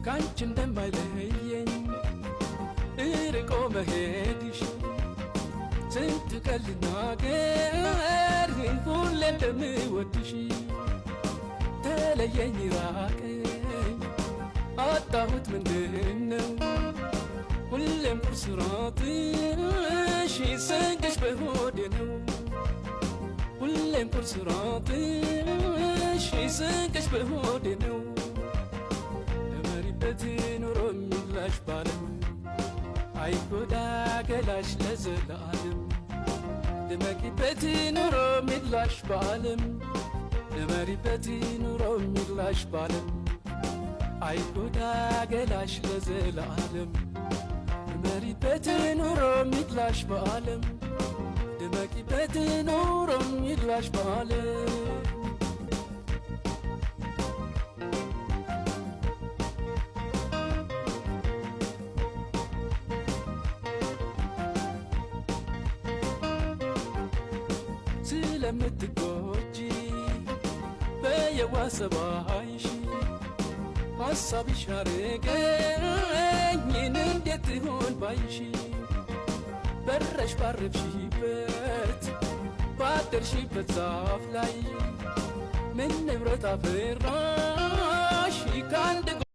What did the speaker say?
ካንቺ እንደማይለየኝ እርቆ መሄድሽ ስንት ቀን ልናገር ሁሌ እንደምወድሽ ተለየኝ ራቀኝ አጣሁት ምንድነው ሁሌም ቁርስራትሽ ስንቅሽ በሆዴ ነው ሁሌም ቁርስራትሽ ስንቅሽ በሆዴ ነው ለመሪበት ኑሮ የሚላሽ ባለም አይጎዳ ገላሽ ለዘላለም ለመሪበት ኑሮ የሚላሽ ባለም ለመሪበት ኑሮ የሚላሽ ባለም አይጎዳ ገላሽ ለዘላለም ለመሪበት ኑሮ የሚላሽ ባለም ለመሪበት ኑሮ የሚላሽ ባለም ስለምትጎጂ በየዋሰባይሽ ሐሳብሽ አረገኝ እንዴት ይሆን ባይሽ በረሽ ባረፍሽበት ባደርሽበት ዛፍ ላይ ምን ንብረት አፈራሽ ካንድ